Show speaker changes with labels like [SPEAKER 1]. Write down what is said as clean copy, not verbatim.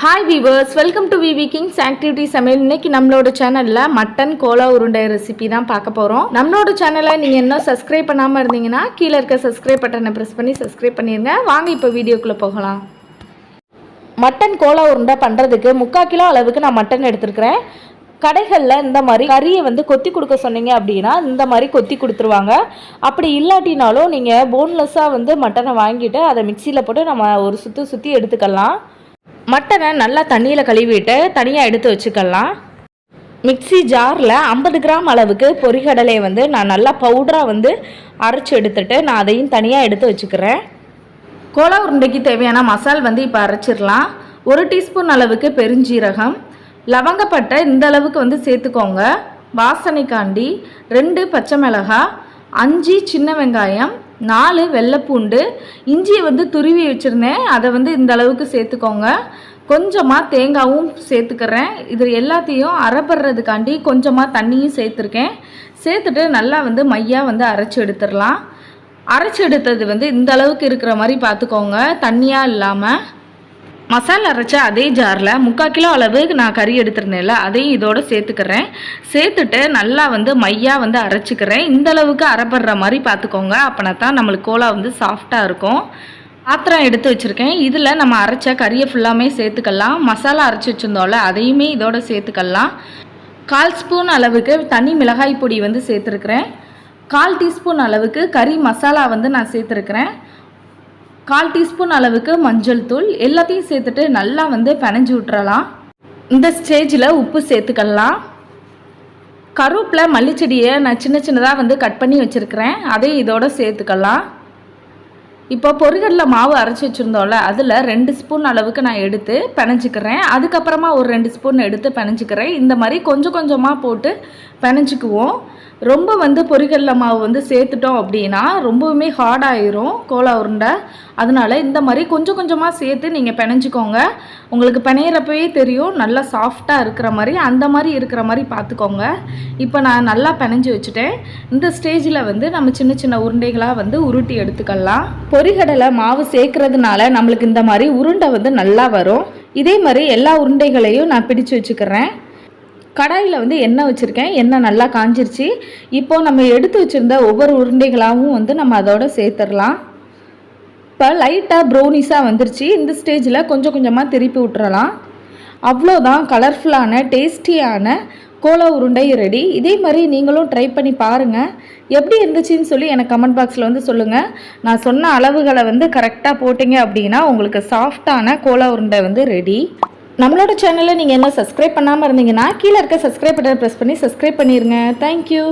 [SPEAKER 1] Hi viewers, welcome to VV Kings Activity சமையல். இன்னைக்கு நம்மளோட சேனலில் மட்டன் கோலா உருண்டை ரெசிபி தான் பார்க்க போகிறோம். நம்மளோட சேனலை நீங்கள் இன்னும் சப்ஸ்கிரைப் பண்ணாமல் இருந்தீங்கன்னா கீழே இருக்க சப்ஸ்கிரைப் பட்டனை ப்ரெஸ் பண்ணி சப்ஸ்கிரைப் பண்ணிடுங்க. வாங்க இப்போ வீடியோக்குள்ளே போகலாம். மட்டன் கோலா உருண்டை பண்ணுறதுக்கு 3/4 கிலோ அளவுக்கு நான் மட்டன் எடுத்துருக்கிறேன். கடைகளில் இந்த மாதிரி கறியை கொத்தி கொடுக்க சொன்னீங்க அப்படின்னா இந்த மாதிரி கொத்தி கொடுத்துருவாங்க. அப்படி இல்லாட்டினாலும் நீங்கள் போன்லெஸ்ஸாக மட்டனை வாங்கிட்டு அதை மிக்சியில் போட்டு நம்ம ஒரு சுற்றி எடுத்துக்கலாம். மட்டனை நல்லா தண்ணியில் கழுவிட்டு தனியாக எடுத்து வச்சுக்கலாம். மிக்சி ஜாரில் 50 கிராம் அளவுக்கு பொரிகடலையை நான் நல்லா பவுடராக அரைச்சி எடுத்துட்டு நான் அதையும் தனியாக எடுத்து வச்சுக்கிறேன். கோலா உருண்டைக்கு தேவையான மசால் இப்போ அரைச்சிடலாம். 1 டீஸ்பூன் அளவுக்கு பெருஞ்சீரகம், லவங்கப்பட்டை இந்த அளவுக்கு சேர்த்துக்கோங்க. வாசனைக்காண்டி 2 பச்சை மிளகாய், 5 சின்ன வெங்காயம், 4 வெள்ளைப்பூண்டு, இஞ்சியை துருவி வச்சுருந்தேன், அதை இந்த அளவுக்கு சேர்த்துக்கோங்க. கொஞ்சமாக தேங்காயும் சேர்த்துக்கிறேன். இது எல்லாத்தையும் அரைப்படுறதுக்காண்டி கொஞ்சமாக தண்ணியும் சேர்த்துருக்கேன். சேர்த்துட்டு நல்லா மையாக அரைச்சி எடுத்துடலாம். அரைச்சி எடுத்தது இந்த அளவுக்கு இருக்கிற மாதிரி பார்த்துக்கோங்க, தண்ணியாக இல்லாமல். மசாலா அரைச்ச அதே ஜாரில் 3/4 கிலோ அளவு நான் கறி எடுத்துருந்தேன்ல, அதையும் இதோடு சேர்த்துக்கிறேன். சேர்த்துட்டு நல்லா மையாக அரைச்சிக்கிறேன். இந்த அளவுக்கு அரைப்படுற மாதிரி பார்த்துக்கோங்க. அப்படின்னா தான் நம்மளுக்கு கோலா சாஃப்டாக இருக்கும். பாத்திரம் எடுத்து வச்சுருக்கேன். இதில் நம்ம அரைச்ச கறியை ஃபுல்லாமே சேர்த்துக்கலாம். மசாலா அரைச்சி வச்சுருந்தோம்ல, அதையுமே இதோடு சேர்த்துக்கலாம். 1/4 ஸ்பூன் அளவுக்கு தனி மிளகாய் பொடி சேர்த்துருக்கிறேன். 1/4 டீஸ்பூன் அளவுக்கு கறி மசாலா நான் சேர்த்துருக்கிறேன். 1/4 டீஸ்பூன் அளவுக்கு மஞ்சள் தூள், எல்லாத்தையும் சேர்த்துட்டு நல்லா பிணைஞ்சு விட்டுறலாம். இந்த ஸ்டேஜில் உப்பு சேர்த்துக்கலாம். கருவேப்பிலை, மல்லிச்செடியை நான் சின்ன சின்னதாக கட் பண்ணி வச்சுருக்கிறேன், அதையும் இதோட சேர்த்துக்கலாம். இப்போ பொரிகடலை மாவு அரைச்சி வச்சுருந்தோம்ல, அதில் 2 ஸ்பூன் அளவுக்கு நான் எடுத்து பிணைஞ்சிக்கிறேன். அதுக்கப்புறமா ஒரு 2 ஸ்பூன் எடுத்து பிணைஞ்சிக்கிறேன். இந்த மாதிரி கொஞ்சம் கொஞ்சமாக போட்டு பிணைஞ்சிக்குவோம். ரொம்ப பொரிகடலை மாவு சேர்த்துட்டோம் அப்படின்னா ரொம்பவுமே ஹார்டாயிரும் கோலா உருண்டை. அதனால் இந்த மாதிரி கொஞ்சம் கொஞ்சமாக சேர்த்து நீங்கள் பிணைஞ்சிக்கோங்க. உங்களுக்கு பிணையிறப்பவே தெரியும் நல்லா சாஃப்டாக இருக்கிற மாதிரி, அந்த மாதிரி இருக்கிற மாதிரி பார்த்துக்கோங்க. இப்போ நான் நல்லா பிணைஞ்சி வச்சுட்டேன். இந்த ஸ்டேஜில் நம்ம சின்ன சின்ன உருண்டைகளாக உருட்டி எடுத்துக்கலாம். பொரிகடலை மாவு சேர்க்கறதுனால நம்மளுக்கு இந்த மாதிரி உருண்டை நல்லா வரும். இதே மாதிரி எல்லா உருண்டைகளையும் நான் பிடிச்சு வச்சுக்கிறேன். கடாயில் எண்ணெய் வச்சுருக்கேன். எண்ணெய் நல்லா காஞ்சிருச்சு. இப்போது நம்ம எடுத்து வச்சுருந்த ஒவ்வொரு உருண்டைகளாகவும் நம்ம அதோட சேர்த்துடலாம். இப்போ லைட்டாக ப்ரௌனிஸாக வந்துருச்சு. இந்த ஸ்டேஜில் கொஞ்சம் கொஞ்சமாக திருப்பி விட்டுறலாம். அவ்வளோதான், கலர்ஃபுல்லான டேஸ்டியான கோலா உருண்டை ரெடி. இதே மாதிரி நீங்களும் ட்ரை பண்ணி பாருங்கள். எப்படி இருந்துச்சுன்னு சொல்லி எனக்கு கமெண்ட் பாக்ஸில் சொல்லுங்கள். நான் சொன்ன அளவுகளை கரெக்டாக போட்டிங்க அப்படின்னா உங்களுக்கு சாஃப்டான கோலா உருண்டை ரெடி. நம்மளோட சேனலை நீங்கள் என்ன சப்ஸ்கிரைப் பண்ணாமல் இருந்தீங்கன்னா கீழே இருக்க சப்ஸ்கிரைப் பட்டனை ப்ரெஸ் பண்ணி சப்ஸ்கிரைப் பண்ணிடுங்க. தேங்க்யூ.